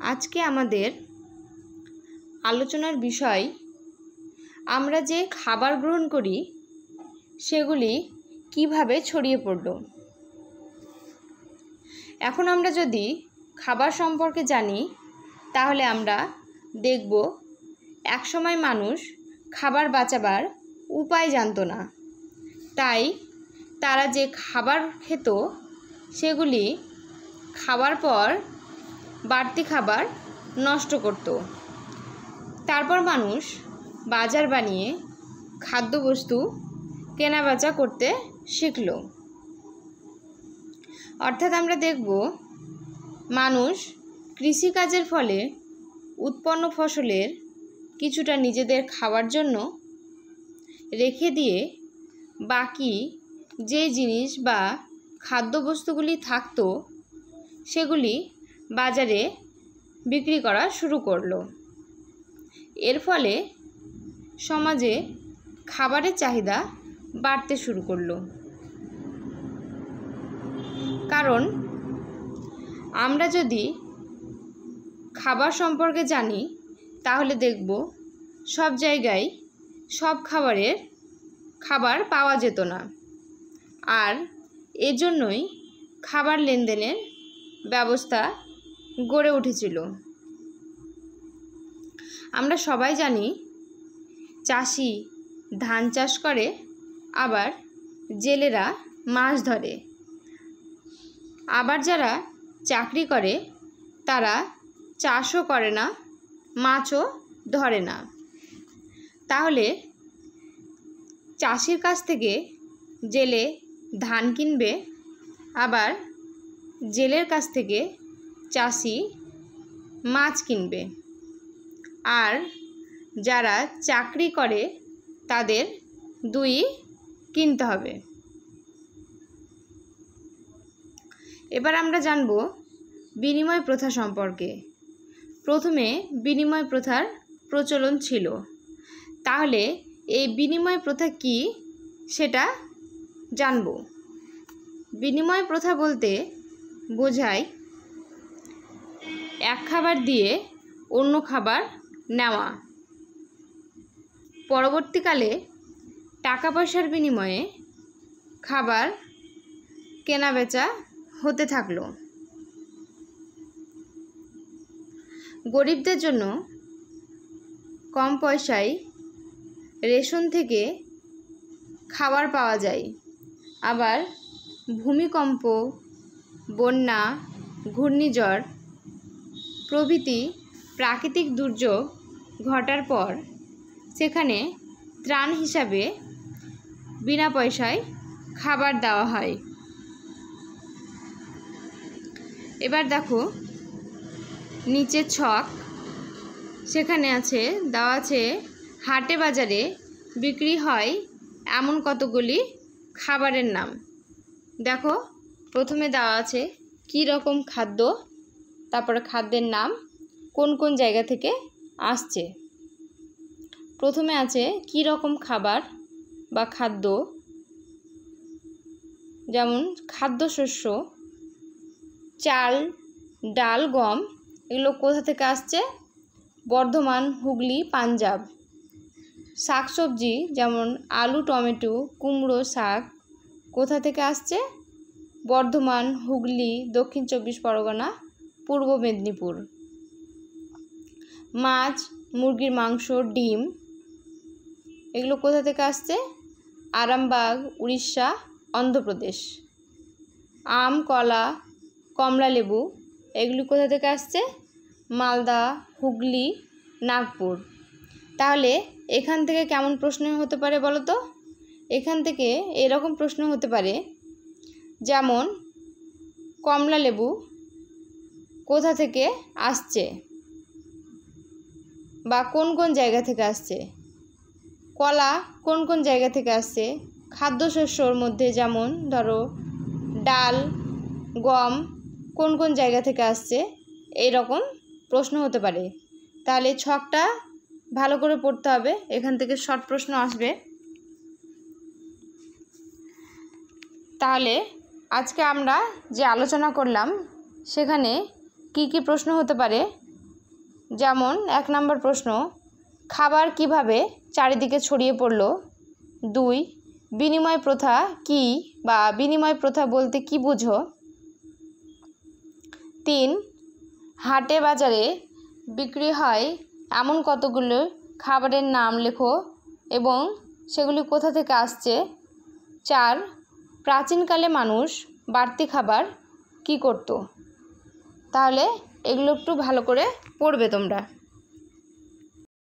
আজকে আমাদের আলোচনার বিষয় আমরা যে খাবার গ্রহণ করি সেগুলি কিভাবে ছড়িয়ে পড়ল। এখন আমরা যদি খাবার সম্পর্কে জানি তাহলে আমরা দেখব একসময় মানুষ খাবার বাঁচাবার উপায় জানতো না, তাই তারা যে খাবার খেত সেগুলি খাওয়ার পর বাড়তি খাবার নষ্ট করত। তারপর মানুষ বাজার বানিয়ে খাদ্যবস্তু কেনাবেচা করতে শিখল। অর্থাৎ আমরা দেখব মানুষ কৃষিকাজের ফলে উৎপন্ন ফসলের কিছুটা নিজেদের খাওয়ার জন্য রেখে দিয়ে বাকি যে জিনিস বা খাদ্যবস্তুগুলি থাকতো সেগুলি বাজারে বিক্রি করা শুরু করলো। এর ফলে সমাজে খাবারের চাহিদা বাড়তে শুরু করলো। কারণ আমরা যদি খাবার সম্পর্কে জানি তাহলে দেখব সব জায়গায় সব খাবার পাওয়া যেত না, আর এজন্যই খাবার লেনদেনের ব্যবস্থা গড়ে উঠেছিল। আমরা সবাই জানি চাষি ধান চাষ করে, আবার জেলেরা মাছ ধরে, আবার যারা চাকরি করে তারা চাষও করে না, মাছও ধরে না। তাহলে চাষির কাছ থেকে জেলে ধান কিনবে, আবার জেলের কাছ থেকে চাষি মাছ কিনবে, আর যারা চাকরি করে তাদের দুই কিনতে হবে। এবার আমরা জানব বিনিময় প্রথা সম্পর্কে। প্রথমে বিনিময় প্রথার প্রচলন ছিল, তাহলে এই বিনিময় প্রথা কি সেটা জানব। বিনিময় প্রথা বলতে বোঝায় এক খাবার দিয়ে অন্য খাবার নেওয়া। পরবর্তীকালে টাকা পয়সার বিনিময়ে খাবার কেনাবেচা হতে থাকলো। গরিবদের জন্য কম পয়সায় রেশন থেকে খাবার পাওয়া যায়, আবার ভূমিকম্প, বন্যা, ঘূর্ণিঝড় প্রভৃতি প্রাকৃতিক দুর্যোগ ঘটার পর সেখানে ত্রাণ হিসাবে বিনা পয়সায় খাবার দেওয়া হয়। এবার দেখো নিচে ছক, সেখানে দেওয়া আছে হাটে বাজারে বিক্রি হয় এমন কতগুলি খাবারের নাম। দেখো প্রথমে দেওয়া আছে কী রকম খাদ্য, তারপরে খাদ্যের নাম কোন কোন জায়গা থেকে আসছে। প্রথমে আছে কী রকম খাবার বা খাদ্য, যেমন খাদ্যশস্য, চাল, ডাল, গম, এগুলো কোথা থেকে আসছে? বর্ধমান, হুগলি, পাঞ্জাব। শাকসবজি যেমন আলু, টমেটো, কুমড়ো, শাক কোথা থেকে আসছে? বর্ধমান, হুগলি, দক্ষিণ 24 পরগনা, পূর্ব মেদিনীপুর। মাছ, মুরগির মাংস, ডিম এগুলো কোথা থেকে আসছে? আরামবাগ, উড়িষ্যা, অন্ধ্রপ্রদেশ। আম, কলা, কমলা লেবু এগুলি কোথা থেকে আসছে? মালদা, হুগলি, নাগপুর। তাহলে এখান থেকে কেমন প্রশ্ন হতে পারে বলো তো? এখান থেকে এরকম প্রশ্ন হতে পারে, যেমন কমলা লেবু কোথা থেকে আসছে বা কোন কোন জায়গা থেকে আসছে, কলা কোন কোন জায়গা থেকে আসছে, খাদ্যশস্যর মধ্যে যেমন ধরো ডাল, গম কোন কোন জায়গা থেকে আসছে, এই রকম প্রশ্ন হতে পারে। তাহলে ছকটা ভালো করে পড়তে হবে, এখান থেকে শর্ট প্রশ্ন আসবে। তাহলে আজকে আমরা যে আলোচনা করলাম সেখানে কি কি প্রশ্ন হতে পারে যেমন 1 নম্বর প্রশ্ন, খাবার কিভাবে চারিদিকে ছড়িয়ে পড়ল? 2, বিনিময় প্রথা কি বা বিনিময় প্রথা বলতে কি বোঝো? 3, হাটে বাজারে বিক্রি হয় এমন কতগুলো খাবারের নাম লেখো এবং সেগুলি কোথা থেকে আসছে? 4, প্রাচীনকালে মানুষ বাড়তি খাবার কি করত? তাহলে এগুলো একটু ভালো করে পড়বে তোমরা।